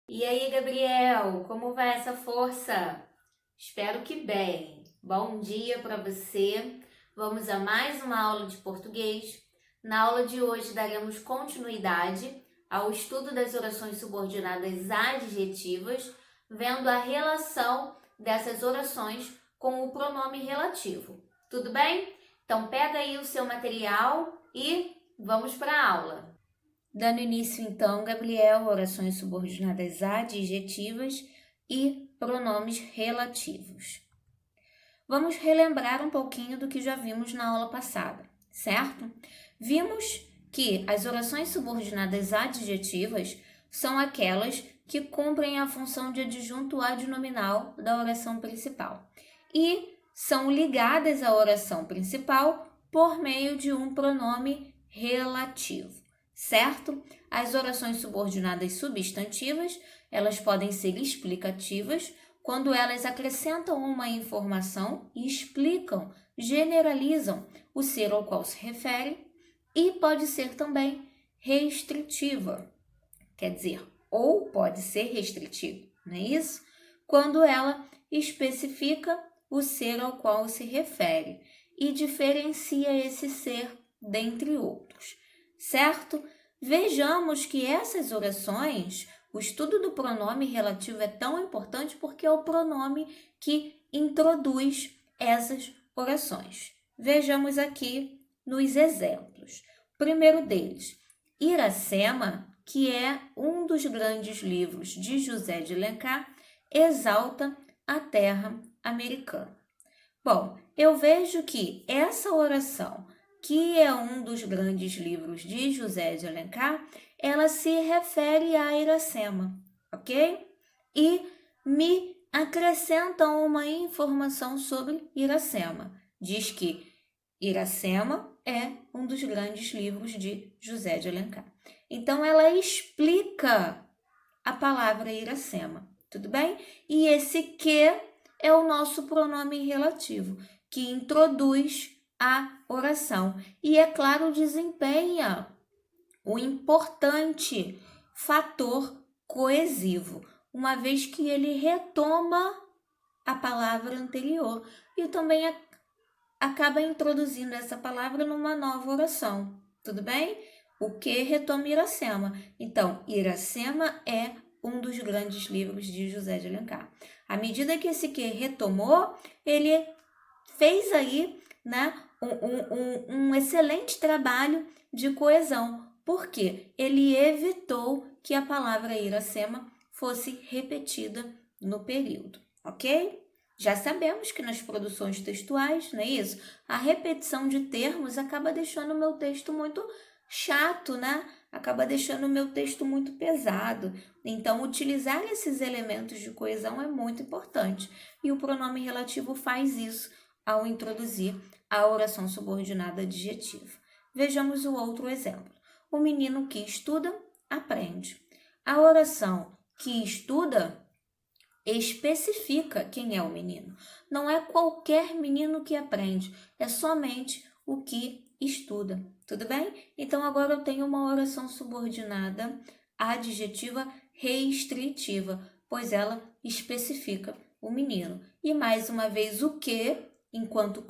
E aí, Gabriel, como vai essa força? Espero que bem. Bom dia para você. Vamos a mais uma aula de português. Na aula de hoje daremos continuidade ao estudo das orações subordinadas adjetivas, vendo a relação dessas orações com o pronome relativo. Tudo bem? Então pega aí o seu material e vamos para a aula. Dando início, então, Gabriel, orações subordinadas adjetivas e pronomes relativos. Vamos relembrar um pouquinho do que já vimos na aula passada, certo? Vimos que as orações subordinadas adjetivas são aquelas que cumprem a função de adjunto adnominal da oração principal e são ligadas à oração principal por meio de um pronome relativo, certo? As orações subordinadas substantivas, elas podem ser explicativas quando elas acrescentam uma informação e explicam, generalizam o ser ao qual se refere, e pode ser também restritiva, quer dizer, ou pode ser restritivo, não é isso? Quando ela especifica o ser ao qual se refere e diferencia esse ser dentre outros, certo? Vejamos que essas orações, o estudo do pronome relativo é tão importante porque é o pronome que introduz essas orações. Vejamos aqui nos exemplos. O primeiro deles, Iracema, que é um dos grandes livros de José de Alencar, exalta a terra americana. Bom, eu vejo que essa oração, que é um dos grandes livros de José de Alencar, ela se refere a Iracema, ok? E me acrescenta uma informação sobre Iracema. Diz que Iracema é um dos grandes livros de José de Alencar. Então, ela explica a palavra Iracema, tudo bem? E esse que é o nosso pronome relativo, que introduz a oração. E, é claro, desempenha o importante fator coesivo, uma vez que ele retoma a palavra anterior e também acaba introduzindo essa palavra numa nova oração, tudo bem? O que retoma Iracema. Então, Iracema é um dos grandes livros de José de Alencar. À medida que esse que retomou, ele fez aí, né, um excelente trabalho de coesão, porque ele evitou que a palavra Iracema fosse repetida no período, ok? Já sabemos que nas produções textuais, não é isso? A repetição de termos acaba deixando o meu texto muito chato, né? Acaba deixando o meu texto muito pesado. Então, utilizar esses elementos de coesão é muito importante. E o pronome relativo faz isso ao introduzir a oração subordinada adjetiva. Vejamos o outro exemplo. O menino que estuda, aprende. A oração que estuda especifica quem é o menino. Não é qualquer menino que aprende, é somente o que estuda. Tudo bem? Então, agora eu tenho uma oração subordinada adjetiva restritiva, pois ela especifica o menino. E mais uma vez, o que, enquanto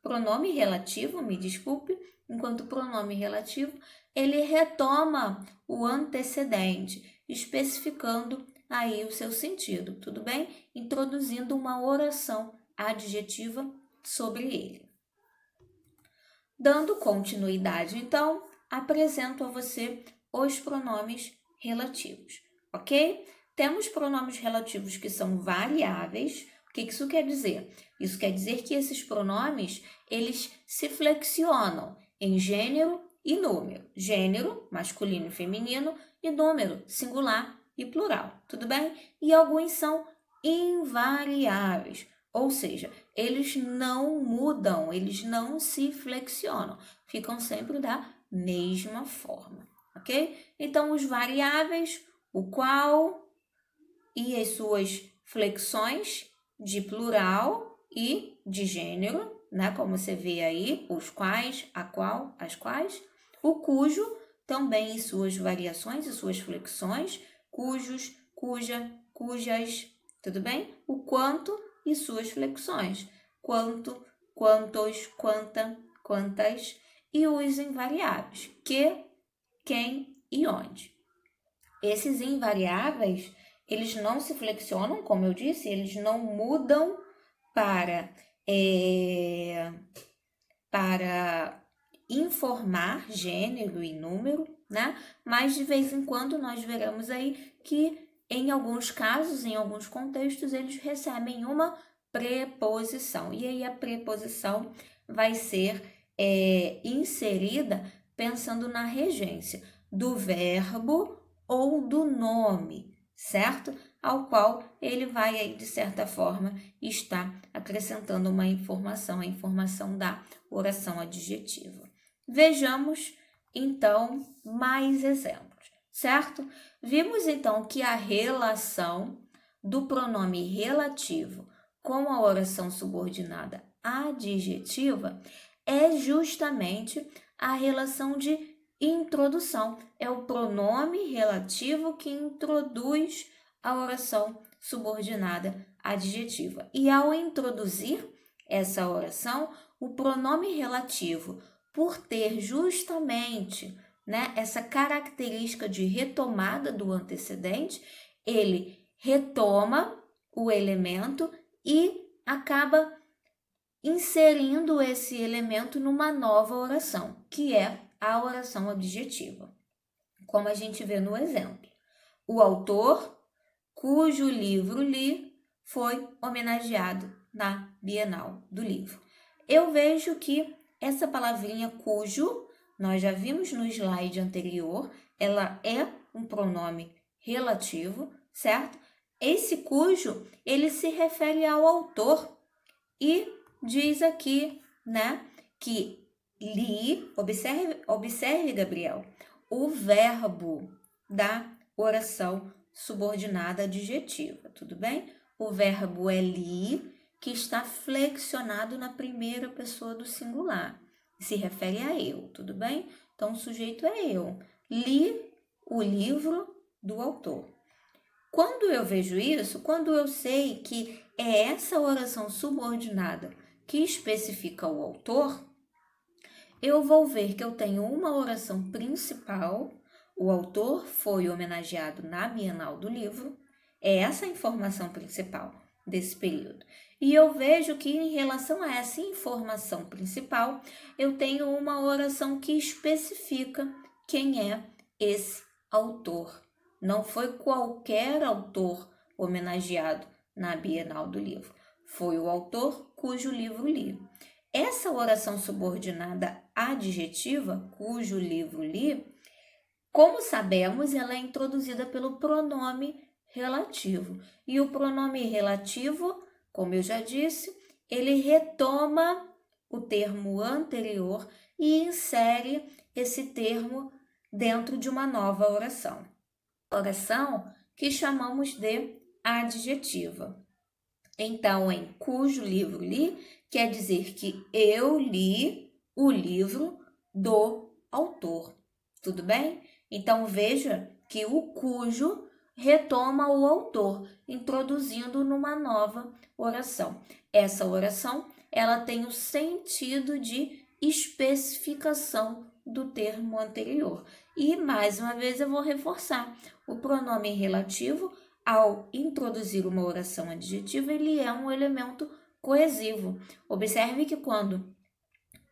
pronome relativo, me desculpe, enquanto pronome relativo, ele retoma o antecedente, especificando aí o seu sentido, tudo bem? Introduzindo uma oração adjetiva sobre ele. Dando continuidade, então, apresento a você os pronomes relativos, ok? Temos pronomes relativos que são variáveis. O que isso quer dizer? Isso quer dizer que esses pronomes, eles se flexionam em gênero e número. Gênero, masculino e feminino, e número, singular e plural, tudo bem? E alguns são invariáveis, ou seja, eles não mudam, eles não se flexionam, ficam sempre da mesma forma, ok? Então, os variáveis, o qual e as suas flexões de plural e de gênero, né? Como você vê aí, os quais, a qual, as quais, o cujo também em suas variações e suas flexões, cujos, cuja, cujas, tudo bem? O quanto e suas flexões. Quanto, quantos, quanta, quantas e os invariáveis. Que, quem e onde. Esses invariáveis, eles não se flexionam, como eu disse, eles não mudam para informar gênero e número, né? Mas de vez em quando nós veremos aí que em alguns casos, em alguns contextos, eles recebem uma preposição. E aí a preposição vai ser inserida pensando na regência do verbo ou do nome, certo? Ao qual ele vai aí, de certa forma, estar acrescentando uma informação, a informação da oração adjetiva. Vejamos, então, mais exemplos, certo? Vimos, então, que a relação do pronome relativo com a oração subordinada adjetiva é justamente a relação de introdução. É o pronome relativo que introduz a oração subordinada adjetiva. E ao introduzir essa oração, o pronome relativo, por ter justamente, né, essa característica de retomada do antecedente, ele retoma o elemento e acaba inserindo esse elemento numa nova oração, que é a oração adjetiva. Como a gente vê no exemplo, o autor cujo livro li foi homenageado na Bienal do Livro. Eu vejo que essa palavrinha cujo, nós já vimos no slide anterior, ela é um pronome relativo, certo? Esse cujo, ele se refere ao autor e diz aqui, né, que li, observe, Gabriel, o verbo da oração subordinada adjetiva, tudo bem? O verbo é li, que está flexionado na primeira pessoa do singular. Se refere a eu, tudo bem? Então, o sujeito é eu. Li o livro do autor. Quando eu vejo isso, quando eu sei que é essa oração subordinada que especifica o autor, eu vou ver que eu tenho uma oração principal. O autor foi homenageado na Bienal do Livro. É essa a informação principal desse período. E eu vejo que em relação a essa informação principal, eu tenho uma oração que especifica quem é esse autor. Não foi qualquer autor homenageado na Bienal do Livro. Foi o autor cujo livro li. Essa oração subordinada adjetiva, cujo livro li, como sabemos, ela é introduzida pelo pronome relativo. E o pronome relativo, como eu já disse, ele retoma o termo anterior e insere esse termo dentro de uma nova oração. Oração que chamamos de adjetiva. Então, em cujo livro li, quer dizer que eu li o livro do autor. Tudo bem? Então, veja que o cujo retoma o autor, introduzindo numa nova oração. Essa oração, ela tem o sentido de especificação do termo anterior. E, mais uma vez, eu vou reforçar. O pronome relativo, ao introduzir uma oração adjetiva, ele é um elemento coesivo. Observe que quando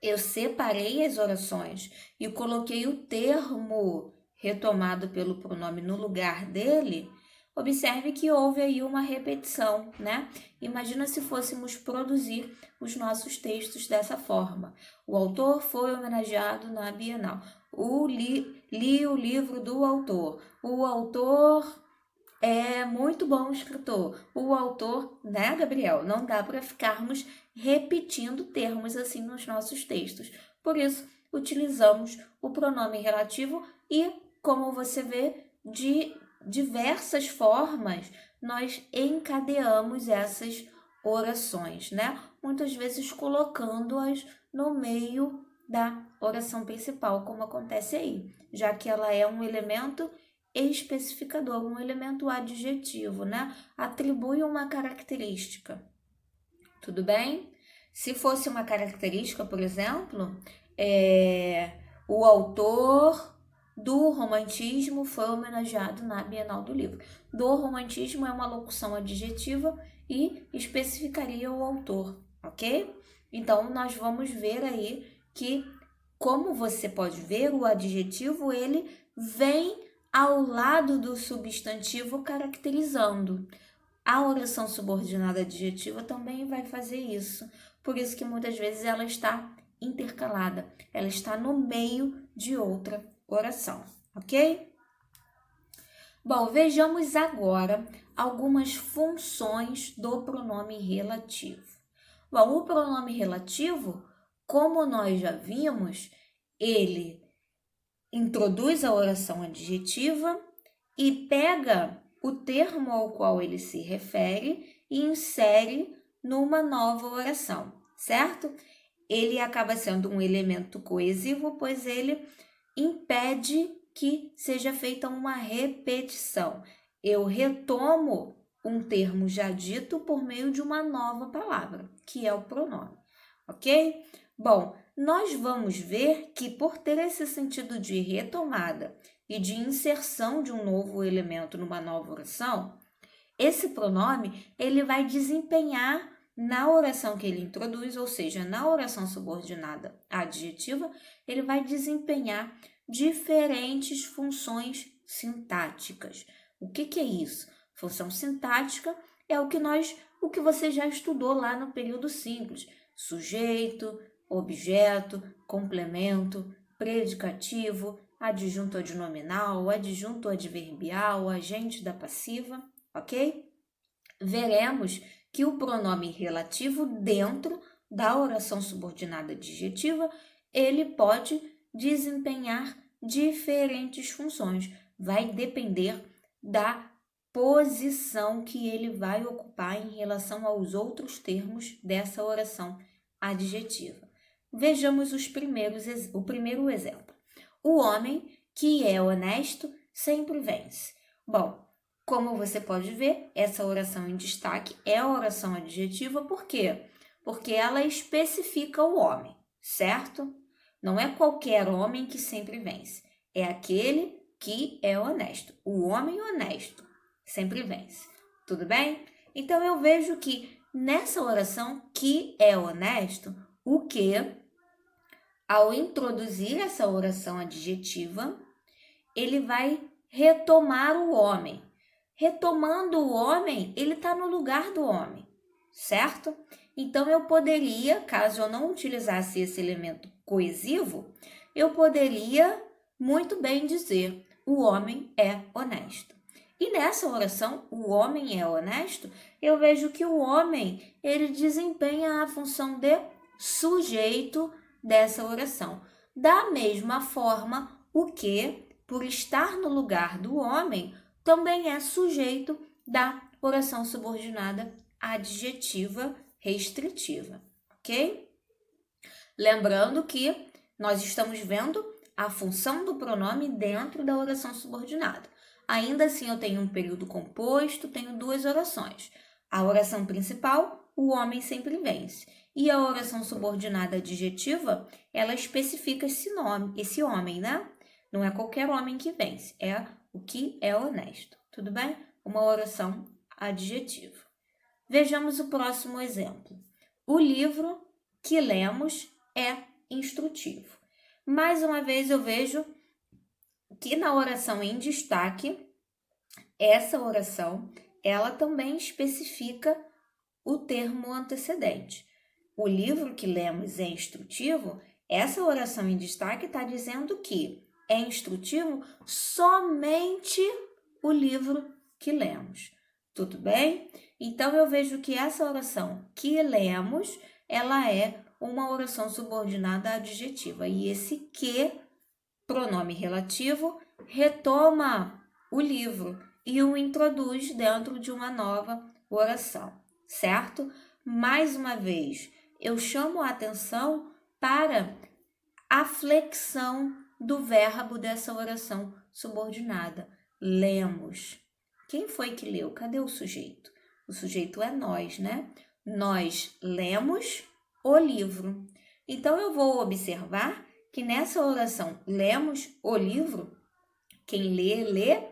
eu separei as orações e coloquei o termo retomado pelo pronome no lugar dele, observe que houve aí uma repetição, né? Imagina se fôssemos produzir os nossos textos dessa forma. O autor foi homenageado na Bienal. Li o livro do autor. O autor é muito bom escritor. O autor, né, Gabriel? Não dá para ficarmos repetindo termos assim nos nossos textos. Por isso, utilizamos o pronome relativo e, como você vê, de diversas formas, nós encadeamos essas orações, né? Muitas vezes colocando-as no meio da oração principal, como acontece aí, já que ela é um elemento especificador, um elemento adjetivo, né? Atribui uma característica. Tudo bem? Se fosse uma característica, por exemplo, o autor do romantismo foi homenageado na Bienal do Livro. Do romantismo é uma locução adjetiva e especificaria o autor, ok? Então, nós vamos ver aí que, como você pode ver, o adjetivo, ele vem ao lado do substantivo caracterizando. A oração subordinada adjetiva também vai fazer isso. Por isso que muitas vezes ela está intercalada, ela está no meio de outra oração, ok? Bom, vejamos agora algumas funções do pronome relativo. Bom, o pronome relativo, como nós já vimos, ele introduz a oração adjetiva e pega o termo ao qual ele se refere e insere numa nova oração, certo? Ele acaba sendo um elemento coesivo, pois ele impede que seja feita uma repetição. Eu retomo um termo já dito por meio de uma nova palavra, que é o pronome, ok? Bom, nós vamos ver que por ter esse sentido de retomada e de inserção de um novo elemento numa nova oração, esse pronome ele vai desempenhar na oração que ele introduz, ou seja, na oração subordinada adjetiva, ele vai desempenhar diferentes funções sintáticas. O que é isso? Função sintática é o que você já estudou lá no período simples: sujeito, objeto, complemento, predicativo, adjunto adnominal, adjunto adverbial, agente da passiva, ok? Veremos que o pronome relativo dentro da oração subordinada adjetiva, ele pode desempenhar diferentes funções. Vai depender da posição que ele vai ocupar em relação aos outros termos dessa oração adjetiva. Vejamos o primeiro exemplo. O homem que é honesto sempre vence. Bom, como você pode ver, essa oração em destaque é a oração adjetiva, por quê? Porque ela especifica o homem, certo? Não é qualquer homem que sempre vence, é aquele que é honesto. O homem honesto sempre vence, tudo bem? Então, eu vejo que nessa oração que é honesto, o que, ao introduzir essa oração adjetiva, ele vai retomar o homem. Retomando o homem, ele está no lugar do homem, certo? Então, eu poderia, caso eu não utilizasse esse elemento coesivo, eu poderia muito bem dizer: o homem é honesto. E nessa oração, o homem é honesto, eu vejo que o homem, ele desempenha a função de sujeito dessa oração. Da mesma forma, o que, por estar no lugar do homem, também é sujeito da oração subordinada adjetiva restritiva, ok? Lembrando que nós estamos vendo a função do pronome dentro da oração subordinada. Ainda assim, eu tenho um período composto, tenho duas orações. A oração principal, o homem sempre vence. E a oração subordinada adjetiva, ela especifica esse homem, né? Não é qualquer homem que vence, é o que é honesto, tudo bem? Uma oração adjetiva. Vejamos o próximo exemplo. O livro que lemos é instrutivo. Mais uma vez eu vejo que na oração em destaque, essa oração, ela também especifica o termo antecedente. O livro que lemos é instrutivo, essa oração em destaque está dizendo que é instrutivo somente o livro que lemos. Tudo bem? Então, eu vejo que essa oração que lemos, ela é uma oração subordinada adjetiva. E esse que, pronome relativo, retoma o livro e o introduz dentro de uma nova oração, certo? Mais uma vez, eu chamo a atenção para a flexão do verbo dessa oração subordinada. lemos. Quem foi que leu? Cadê o sujeito? O sujeito é nós, né? Nós lemos o livro. Então, eu vou observar que nessa oração, lemos o livro, quem lê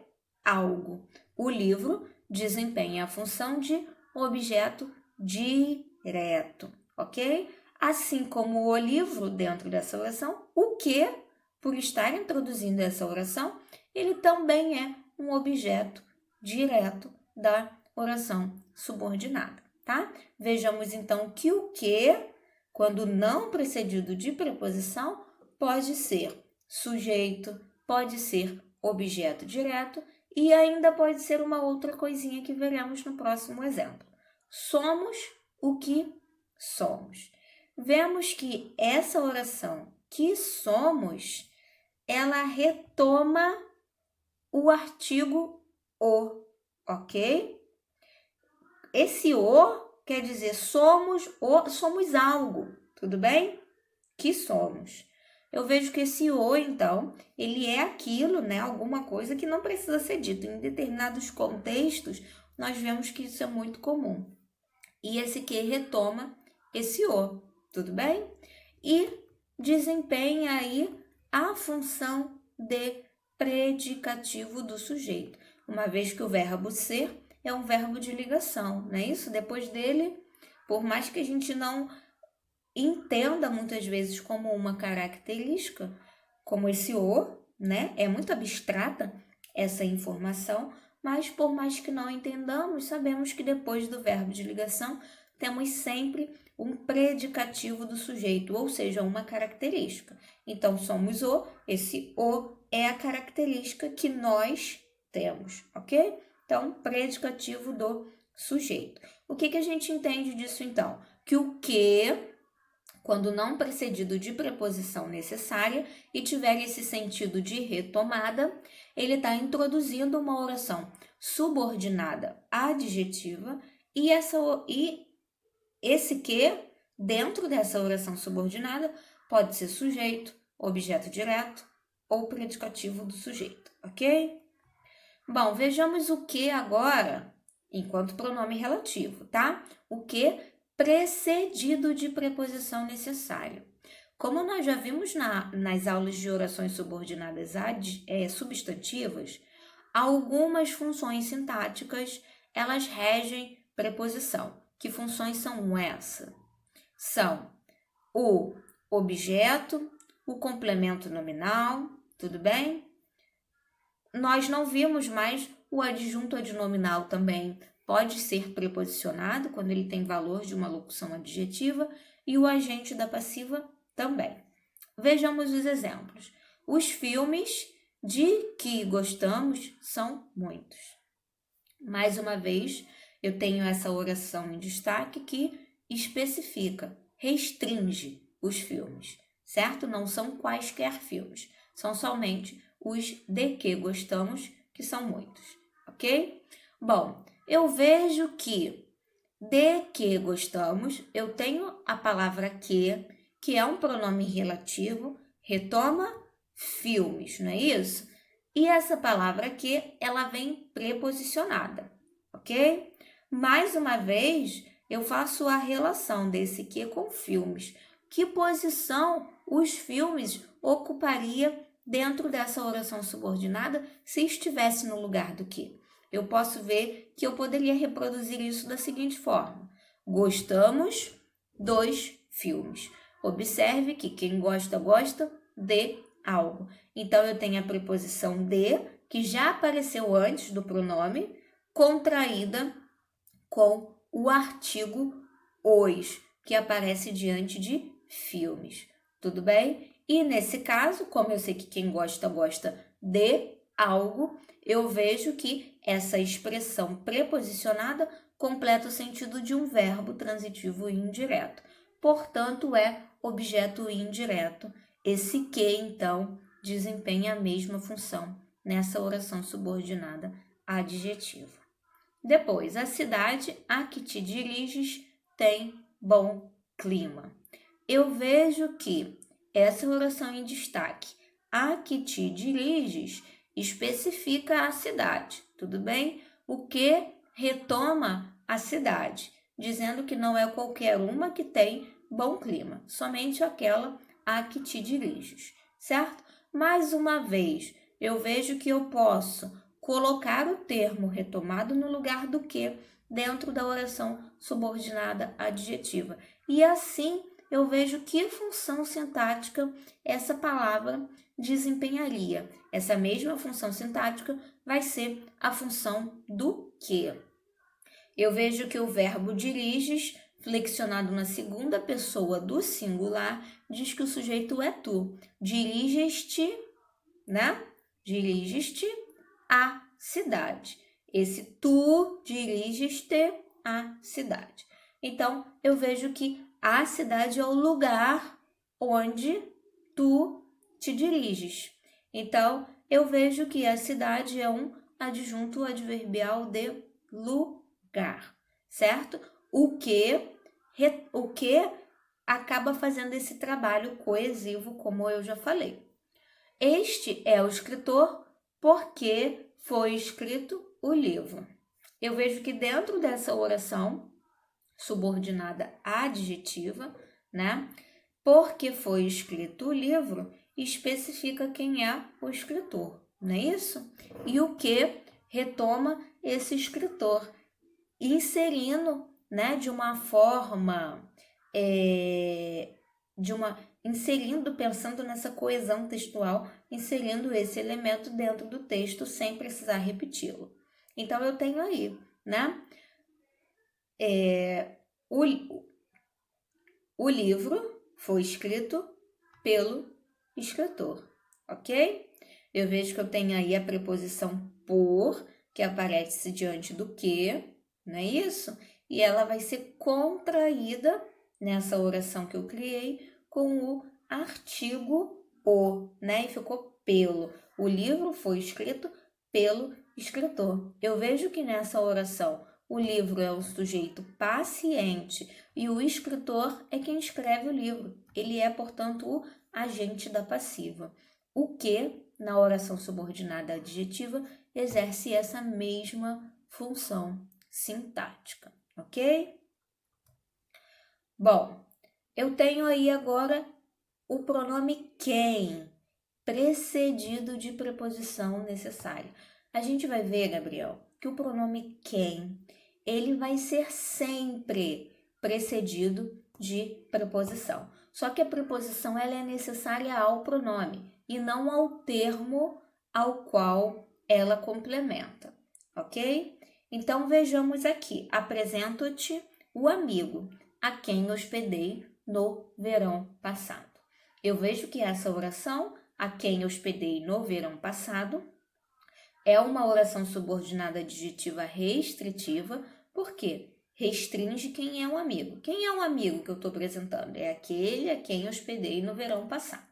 algo. O livro desempenha a função de objeto direto, ok? Assim como o livro dentro dessa oração, o que, por estar introduzindo essa oração, ele também é um objeto direto da oração subordinada, tá? Vejamos então que o que, quando não precedido de preposição, pode ser sujeito, pode ser objeto direto e ainda pode ser uma outra coisinha que veremos no próximo exemplo. Somos o que somos. Vemos que essa oração que somos, ela retoma o artigo o, ok? Esse o quer dizer somos algo, tudo bem? Que somos. Eu vejo que esse o, então, ele é aquilo, né? Alguma coisa que não precisa ser dito. Em determinados contextos, nós vemos que isso é muito comum. E esse que retoma esse o, tudo bem? E desempenha aí a função de predicativo do sujeito, uma vez que o verbo ser é um verbo de ligação, não é isso? Depois dele, por mais que a gente não entenda muitas vezes como uma característica, como esse o, né? É muito abstrata essa informação, mas por mais que não entendamos, sabemos que depois do verbo de ligação temos sempre um predicativo do sujeito, ou seja, uma característica. Então, somos o, esse o é a característica que nós temos, ok? Então, predicativo do sujeito. O que a gente entende disso, então? Que o que, quando não precedido de preposição necessária e tiver esse sentido de retomada, ele está introduzindo uma oração subordinada adjetiva e esse que, dentro dessa oração subordinada, pode ser sujeito, objeto direto ou predicativo do sujeito, ok? Bom, vejamos o que agora, enquanto pronome relativo, tá? O que precedido de preposição necessária. Como nós já vimos nas aulas de orações subordinadas substantivas, algumas funções sintáticas, elas regem preposição. Que funções são essas? São o objeto, o complemento nominal, tudo bem? Nós não vimos mais o adjunto adnominal também. Pode ser preposicionado quando ele tem valor de uma locução adjetiva e o agente da passiva também. Vejamos os exemplos. Os filmes de que gostamos são muitos. Mais uma vez, eu tenho essa oração em destaque que especifica, restringe os filmes, certo? Não são quaisquer filmes, são somente os de que gostamos, que são muitos, ok? Bom, eu vejo que de que gostamos, eu tenho a palavra que é um pronome relativo, retoma filmes, não é isso? E essa palavra que, ela vem preposicionada, ok? Mais uma vez, eu faço a relação desse que com filmes. Que posição os filmes ocuparia dentro dessa oração subordinada se estivesse no lugar do que? Eu posso ver que eu poderia reproduzir isso da seguinte forma. Gostamos dos filmes. Observe que quem gosta, gosta de algo. Então, eu tenho a preposição de, que já apareceu antes do pronome, contraída com o artigo os, que aparece diante de filmes. Tudo bem? E nesse caso, como eu sei que quem gosta, gosta de algo, eu vejo que essa expressão preposicionada completa o sentido de um verbo transitivo indireto. Portanto, é objeto indireto. Esse que, então, desempenha a mesma função nessa oração subordinada adjetiva. Depois, a cidade a que te diriges tem bom clima. Eu vejo que essa oração em destaque, a que te diriges, especifica a cidade, tudo bem? O que retoma a cidade, dizendo que não é qualquer uma que tem bom clima, somente aquela a que te diriges, certo? Mais uma vez, eu vejo que eu posso colocar o termo retomado no lugar do que dentro da oração subordinada adjetiva. E assim eu vejo que função sintática essa palavra desempenharia. Essa mesma função sintática vai ser a função do que. Eu vejo que o verbo diriges, flexionado na segunda pessoa do singular, diz que o sujeito é tu. Diriges-te, né? Diriges-te à cidade. Esse tu diriges-te à cidade. Então, eu vejo que a cidade é o lugar onde tu te diriges. Então, eu vejo que a cidade é um adjunto adverbial de lugar, certo? O que acaba fazendo esse trabalho coesivo, como eu já falei. Este é o escritor porque foi escrito o livro. Eu vejo que dentro dessa oração subordinada adjetiva, né? Porque foi escrito o livro, especifica quem é o escritor, não é isso? E o que retoma esse escritor, inserindo, né, de uma forma, inserindo, pensando nessa coesão textual, inserindo esse elemento dentro do texto sem precisar repeti-lo. Então, eu tenho aí, né, o livro foi escrito pelo escritor, ok? Eu vejo que eu tenho aí a preposição por, que aparece diante do que, não é isso? E ela vai ser contraída nessa oração que eu criei com o artigo o, né? E ficou pelo. O livro foi escrito pelo escritor. Eu vejo que nessa oração o livro é o sujeito paciente e o escritor é quem escreve o livro. Ele é, portanto, o agente da passiva. O que, na oração subordinada adjetiva, exerce essa mesma função sintática, ok? Bom, eu tenho aí agora o pronome quem, precedido de preposição necessária. A gente vai ver, Gabriel, que o pronome quem, ele vai ser sempre precedido de preposição. Só que a preposição ela é necessária ao pronome e não ao termo ao qual ela complementa, ok? Então, vejamos aqui. Apresento-te o amigo a quem hospedei no verão passado. Eu vejo que essa oração, a quem hospedei no verão passado, é uma oração subordinada adjetiva restritiva, porque restringe quem é um amigo. Quem é um amigo que eu estou apresentando? É aquele a quem hospedei no verão passado,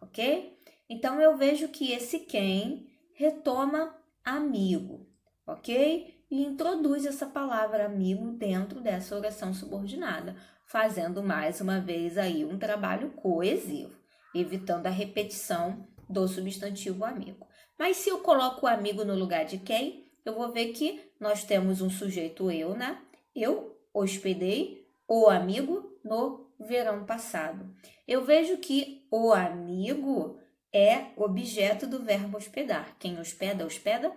ok? Então, eu vejo que esse quem retoma amigo, ok? E introduz essa palavra amigo dentro dessa oração subordinada, fazendo mais uma vez aí um trabalho coesivo, evitando a repetição do substantivo amigo. Mas se eu coloco o amigo no lugar de quem, eu vou ver que nós temos um sujeito eu, né? Eu hospedei o amigo no verão passado. Eu vejo que o amigo é objeto do verbo hospedar. Quem hospeda, hospeda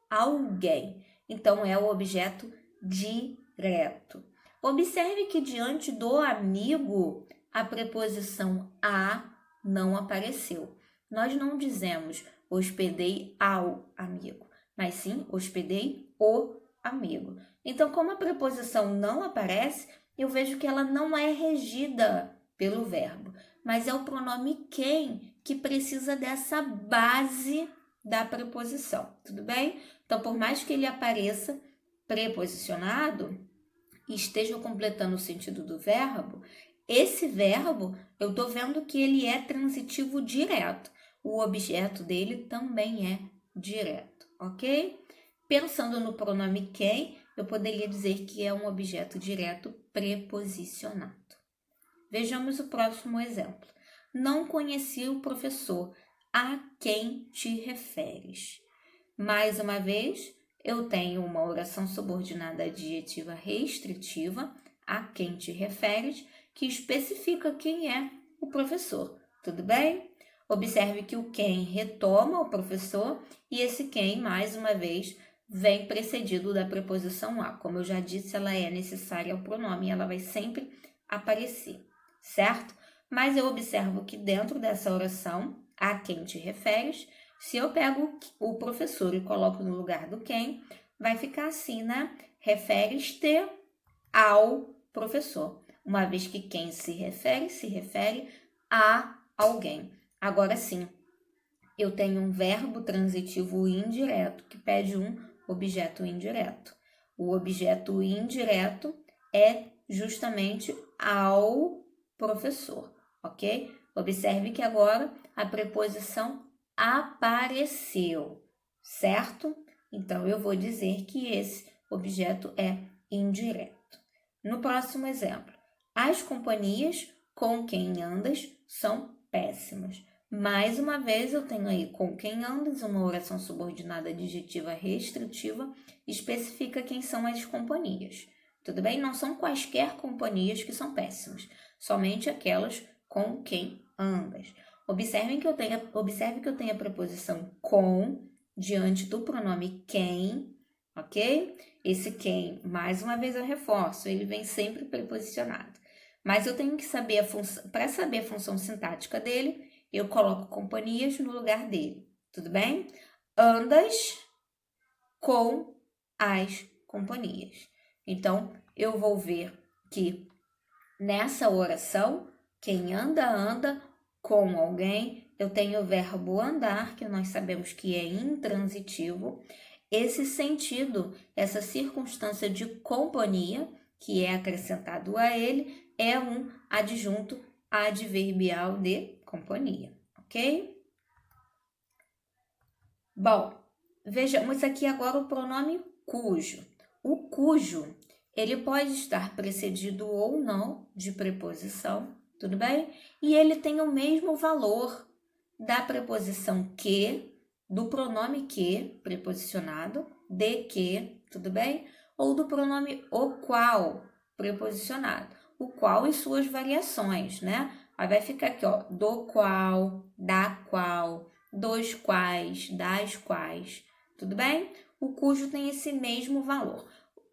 alguém. Então, é o objeto direto. Observe que diante do amigo, a preposição a não apareceu. Nós não dizemos hospedei ao amigo, mas sim hospedei o amigo. Então, como a preposição não aparece, eu vejo que ela não é regida pelo verbo, mas é o pronome quem que precisa dessa base da preposição, tudo bem? Então, por mais que ele apareça preposicionado e esteja completando o sentido do verbo, esse verbo, eu estou vendo que ele é transitivo direto. O objeto dele também é direto, ok? Pensando no pronome quem, eu poderia dizer que é um objeto direto preposicionado. Vejamos o próximo exemplo. Não conheci o professor a quem te referes. Mais uma vez, eu tenho uma oração subordinada adjetiva restritiva, a quem te referes, que especifica quem é o professor. Tudo bem? Observe que o quem retoma o professor e esse quem, mais uma vez, vem precedido da preposição a. Como eu já disse, ela é necessária ao pronome e ela vai sempre aparecer, certo? Mas eu observo que dentro dessa oração, a quem te referes, se eu pego o professor e coloco no lugar do quem, vai ficar assim, né? Referes-te ao professor. Uma vez que quem se refere a alguém. Agora sim, eu tenho um verbo transitivo indireto que pede um objeto indireto. O objeto indireto é justamente ao professor, ok? Observe que agora a preposição apareceu, certo? Então, eu vou dizer que esse objeto é indireto. No próximo exemplo, as companhias com quem andas são péssimas. Mais uma vez, eu tenho aí com quem andas, uma oração subordinada adjetiva restritiva, especifica quem são as companhias. Tudo bem? Não são quaisquer companhias que são péssimas, somente aquelas com quem andas. Observe que eu tenho a preposição com diante do pronome quem, ok? Esse quem, mais uma vez eu reforço, ele vem sempre preposicionado. Mas eu tenho que saber para saber a função sintática dele, eu coloco companhias no lugar dele, tudo bem? Andas com as companhias. Então, eu vou ver que nessa oração, quem anda, anda com alguém. Eu tenho o verbo andar, que nós sabemos que é intransitivo. Esse sentido, essa circunstância de companhia, que é acrescentado a ele, é um adjunto adverbial de companhia, ok? Bom, vejamos aqui agora o pronome cujo. O cujo, ele pode estar precedido ou não de preposição, tudo bem? E ele tem o mesmo valor da preposição que, do pronome que, preposicionado, de que, tudo bem? Ou do pronome o qual, preposicionado. O qual e suas variações, né? Aí vai ficar aqui, ó, do qual, da qual, dos quais, das quais, tudo bem? O cujo tem esse mesmo valor.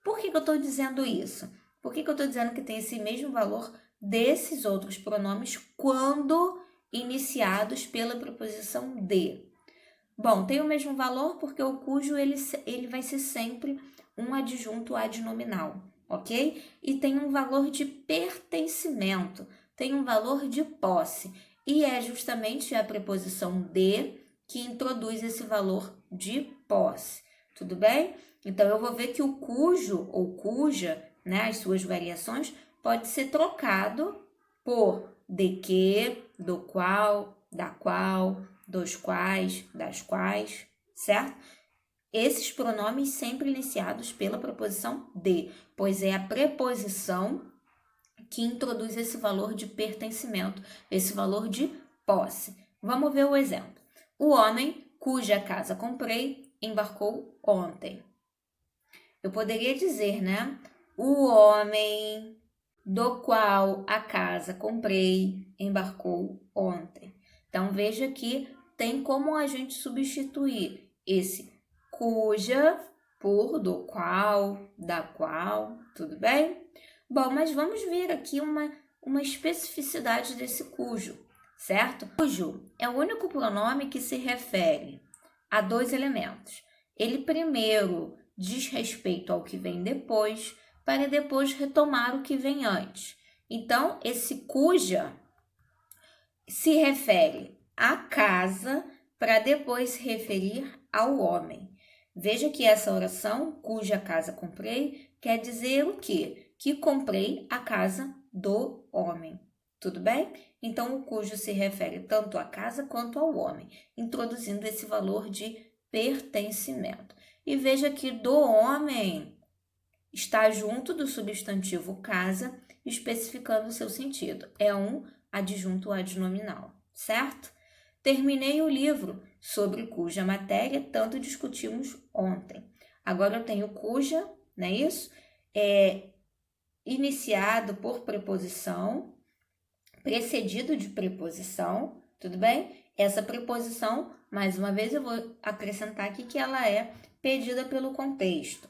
Por que eu estou dizendo isso? Por que eu estou dizendo que tem esse mesmo valor desses outros pronomes quando iniciados pela preposição de? Bom, tem o mesmo valor porque o cujo ele vai ser sempre um adjunto adnominal, ok? E tem um valor de pertencimento, tem um valor de posse. E é justamente a preposição de que introduz esse valor de posse, tudo bem? Então, eu vou ver que o cujo ou cuja, né, as suas variações, pode ser trocado por de que, do qual, da qual, dos quais, das quais, certo? Esses pronomes sempre iniciados pela preposição de, pois é a preposição que introduz esse valor de pertencimento, esse valor de posse. Vamos ver o exemplo. O homem cuja casa comprei embarcou ontem. Eu poderia dizer, né? O homem do qual a casa comprei embarcou ontem. Então, veja que tem como a gente substituir esse cuja por do qual, da qual, tudo bem? Bom, mas vamos ver aqui uma especificidade desse cujo, certo? Cujo é o único pronome que se refere a dois elementos. Ele primeiro diz respeito ao que vem depois, para depois retomar o que vem antes. Então, esse cuja se refere à casa para depois se referir ao homem. Veja que essa oração, cuja casa comprei, quer dizer o quê? Que comprei a casa do homem. Tudo bem? Então, o cujo se refere tanto à casa quanto ao homem, introduzindo esse valor de pertencimento. E veja que do homem está junto do substantivo casa, especificando o seu sentido. É um adjunto adnominal, certo? Terminei o livro sobre cuja matéria tanto discutimos ontem. Agora eu tenho cuja, não é isso? Iniciado por preposição, precedido de preposição, tudo bem? Essa preposição, mais uma vez, eu vou acrescentar aqui que ela é pedida pelo contexto.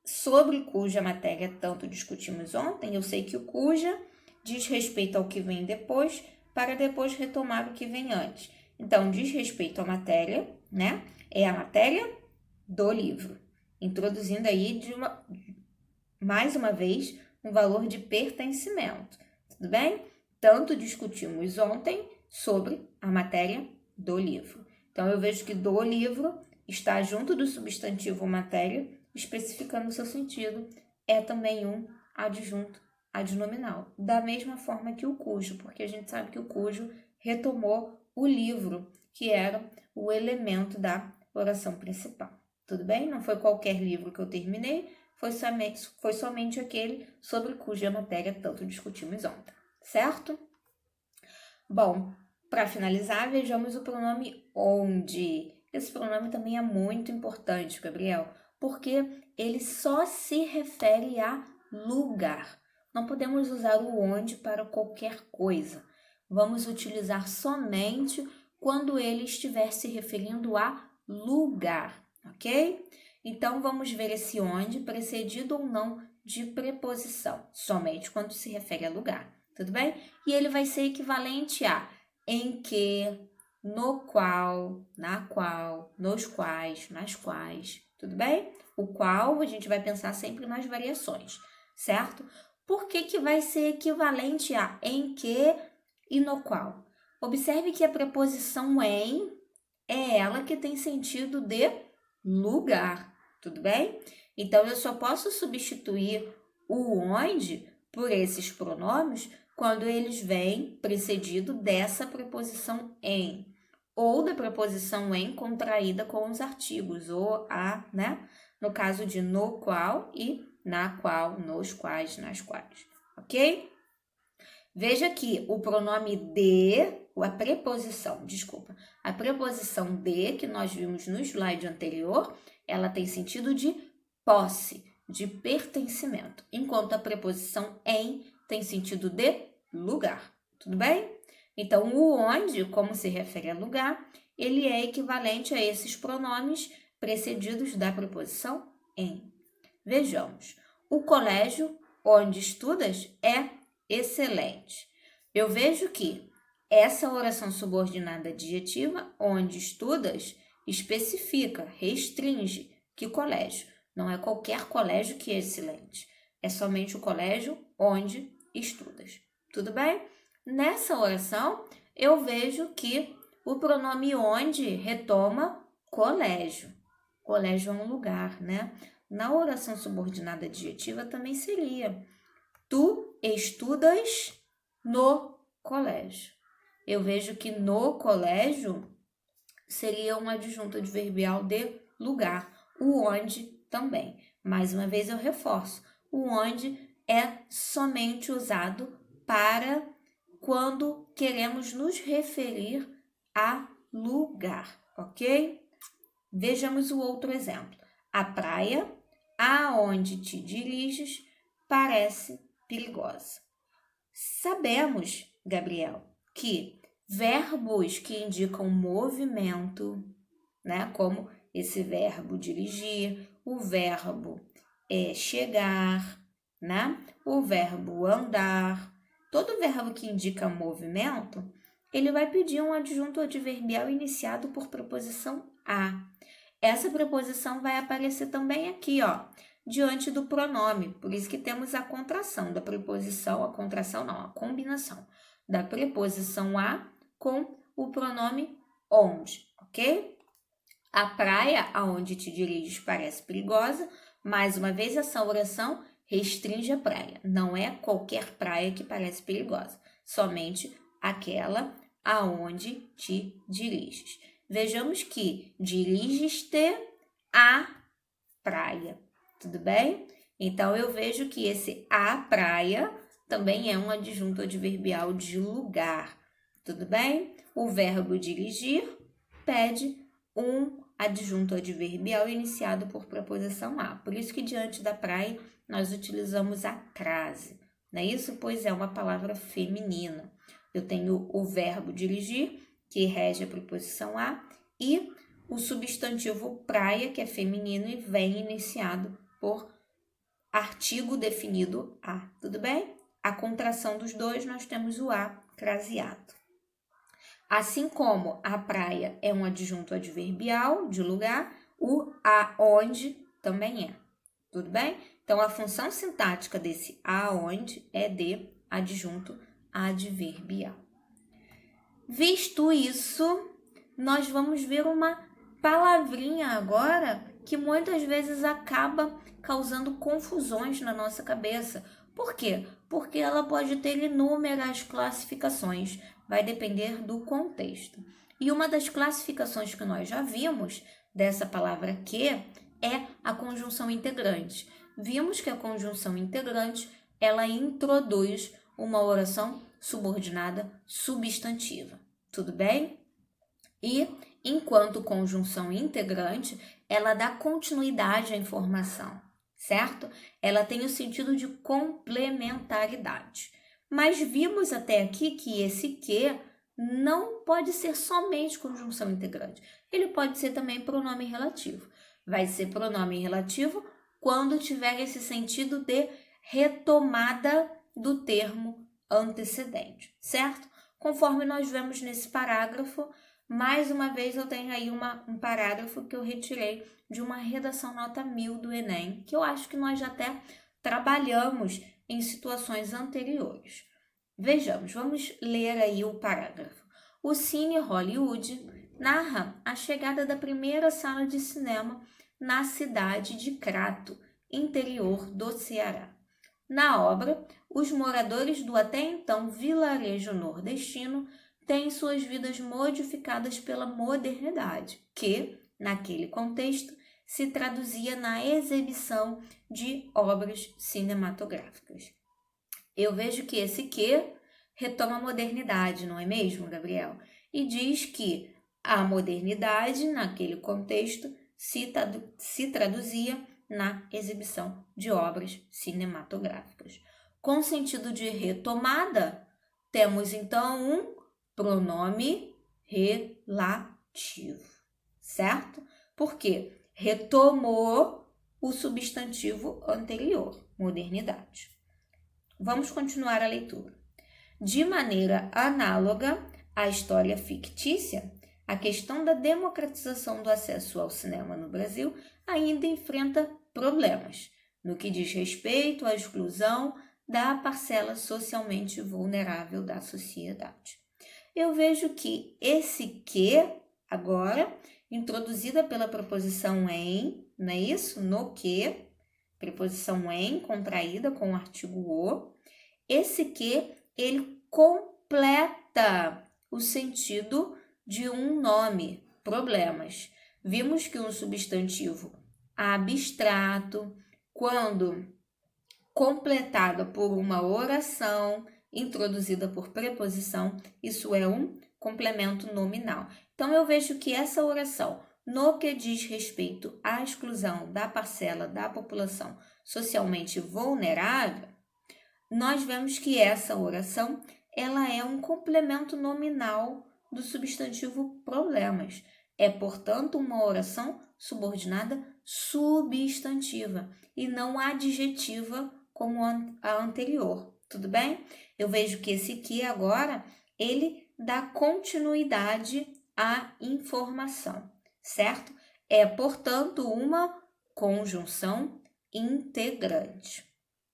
Sobre cuja matéria tanto discutimos ontem, eu sei que o cuja diz respeito ao que vem depois, para depois retomar o que vem antes. Então, diz respeito à matéria, né? É a matéria do livro. Introduzindo aí, mais uma vez, um valor de pertencimento. Tudo bem? Tanto discutimos ontem sobre a matéria do livro. Então, eu vejo que do livro está junto do substantivo matéria, especificando o seu sentido, é também um adjunto adnominal. Da mesma forma que o cujo, porque a gente sabe que o cujo retomou o livro, que era o elemento da oração principal. Tudo bem? Não foi qualquer livro que eu terminei, foi somente aquele sobre cuja matéria tanto discutimos ontem, certo? Bom, para finalizar, vejamos o pronome onde. Esse pronome também é muito importante, Gabriel, porque ele só se refere a lugar. Não podemos usar o onde para qualquer coisa. Vamos utilizar somente quando ele estiver se referindo a lugar, ok? Então, vamos ver esse onde, precedido ou não de preposição, somente quando se refere a lugar, tudo bem? E ele vai ser equivalente a em que, no qual, na qual, nos quais, nas quais, tudo bem? O qual a gente vai pensar sempre nas variações, certo? Por que vai ser equivalente a em que e no qual? Observe que a preposição em é ela que tem sentido de lugar, tudo bem? Então, eu só posso substituir o onde por esses pronomes quando eles vêm precedido dessa preposição em, ou da preposição em contraída com os artigos, ou a, né? No caso de no qual e na qual, nos quais, nas quais, ok? Veja que o pronome de, a preposição de que nós vimos no slide anterior, ela tem sentido de posse, de pertencimento, enquanto a preposição em tem sentido de lugar, tudo bem? Então, o onde, como se refere a lugar, ele é equivalente a esses pronomes precedidos da preposição em. Vejamos, o colégio onde estudas é excelente. Eu vejo que essa oração subordinada adjetiva, onde estudas, especifica, restringe que colégio. Não é qualquer colégio que é excelente. É somente o colégio onde estudas. Tudo bem? Nessa oração, eu vejo que o pronome onde retoma colégio. Colégio é um lugar, né? Na oração subordinada adjetiva também seria: tu estudas no colégio. Eu vejo que no colégio seria um adjunto adverbial de lugar. O onde também. Mais uma vez eu reforço. O onde é somente usado para quando queremos nos referir a lugar, ok? Vejamos o outro exemplo. A praia aonde te diriges parece perigosa. Sabemos, Gabriel, que verbos que indicam movimento, né, como esse verbo dirigir, o verbo chegar, né, o verbo andar, todo verbo que indica movimento, ele vai pedir um adjunto adverbial iniciado por preposição a. Essa preposição vai aparecer também aqui, ó, diante do pronome. Por isso que temos a contração da preposição, a combinação da preposição a com o pronome onde, ok? A praia aonde te diriges parece perigosa. Mais uma vez, essa oração restringe a praia. Não é qualquer praia que parece perigosa, somente aquela aonde te diriges. Vejamos que diriges-te à praia, tudo bem? Então, eu vejo que esse à praia também é um adjunto adverbial de lugar, Tudo bem? O verbo dirigir pede um adjunto adverbial iniciado por preposição a. Por isso que diante da praia nós utilizamos a crase. Não é isso? Pois é uma palavra feminina. Eu tenho o verbo dirigir, que rege a preposição a, e o substantivo praia, que é feminino e vem iniciado por artigo definido a. Tudo bem? A contração dos dois, nós temos o a craseado. Assim como a praia é um adjunto adverbial de lugar, o aonde também é. Tudo bem? Então, a função sintática desse aonde é de adjunto adverbial. Visto isso, nós vamos ver uma palavrinha agora que muitas vezes acaba causando confusões na nossa cabeça. Por quê? Porque ela pode ter inúmeras classificações, vai depender do contexto. E uma das classificações que nós já vimos dessa palavra que é a conjunção integrante. Vimos que a conjunção integrante, ela introduz uma oração subordinada substantiva. Tudo bem? E, enquanto conjunção integrante, ela dá continuidade à informação, certo? Ela tem o sentido de complementaridade. Mas vimos até aqui que esse que não pode ser somente conjunção integrante. Ele pode ser também pronome relativo. Vai ser pronome relativo quando tiver esse sentido de retomada do termo antecedente, certo? Conforme nós vemos nesse parágrafo, mais uma vez eu tenho aí um parágrafo que eu retirei de uma redação nota 1000 do Enem, que eu acho que nós já até trabalhamos em situações anteriores. Vejamos, vamos ler aí o parágrafo. O Cine Hollywood narra a chegada da primeira sala de cinema na cidade de Crato, interior do Ceará. Na obra, os moradores do até então vilarejo nordestino têm suas vidas modificadas pela modernidade, que, naquele contexto, se traduzia na exibição de obras cinematográficas. Eu vejo que esse que retoma a modernidade, não é mesmo, Gabriel? E diz que a modernidade, naquele contexto, se traduzia na exibição de obras cinematográficas. Com sentido de retomada, temos então um pronome relativo, certo? Porque retomou o substantivo anterior, modernidade. Vamos continuar a leitura. De maneira análoga à história fictícia, a questão da democratização do acesso ao cinema no Brasil ainda enfrenta problemas no que diz respeito à exclusão da parcela socialmente vulnerável da sociedade. Eu vejo que esse que, agora, introduzida pela preposição em, não é isso? No que, preposição em, contraída com o artigo o, esse que, ele completa o sentido de um nome, problemas. Vimos que um substantivo abstrato, quando completada por uma oração introduzida por preposição, isso é um complemento nominal. Então, eu vejo que essa oração, no que diz respeito à exclusão da parcela da população socialmente vulnerável, nós vemos que essa oração, ela é um complemento nominal do substantivo problemas. É, portanto, uma oração subordinada substantiva e não adjetiva como a anterior, tudo bem? Eu vejo que esse que agora, ele dá continuidade à informação, certo? É, portanto, uma conjunção integrante.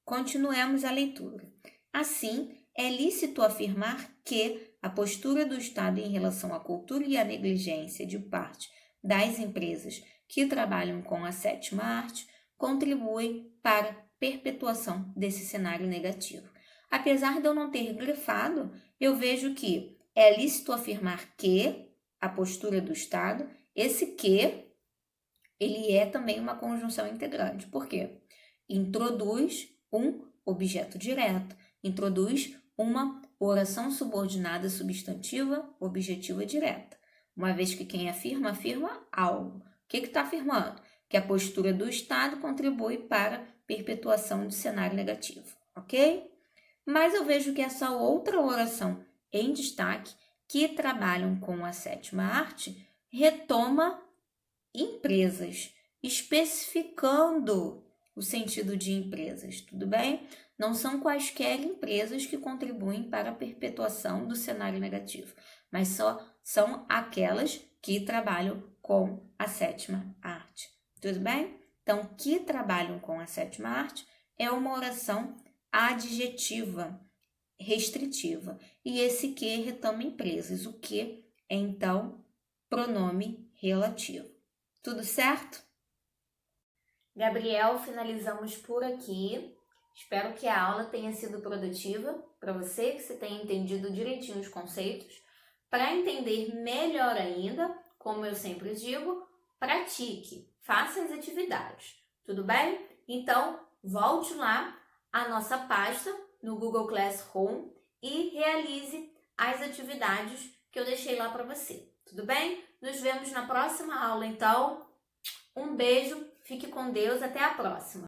Continuemos a leitura. Assim, é lícito afirmar que a postura do Estado em relação à cultura e à negligência de parte das empresas que trabalham com a sétima arte contribuem para a perpetuação desse cenário negativo. Apesar de eu não ter grifado, eu vejo que é lícito afirmar que a postura do Estado, esse que, ele é também uma conjunção integrante. Por quê? Introduz um objeto direto, introduz uma oração subordinada substantiva, objetiva direta. Uma vez que quem afirma, afirma algo. O que está afirmando? Que a postura do Estado contribui para a perpetuação do cenário negativo, ok? Mas eu vejo que essa outra oração em destaque, que trabalham com a sétima arte, retoma empresas, especificando o sentido de empresas, tudo bem? Não são quaisquer empresas que contribuem para a perpetuação do cenário negativo, mas só são aquelas que trabalham com a sétima arte, tudo bem? Então, que trabalham com a sétima arte é uma oração adjetiva, restritiva, e esse que retoma empresas, o que é então pronome relativo. Tudo certo? Gabriel, finalizamos por aqui. Espero que a aula tenha sido produtiva para você, que você tenha entendido direitinho os conceitos. Para entender melhor ainda, como eu sempre digo, pratique, faça as atividades, tudo bem? Então, volte lá à nossa pasta no Google Classroom e realize as atividades que eu deixei lá para você, tudo bem? Nos vemos na próxima aula, então. Um beijo, fique com Deus, até a próxima!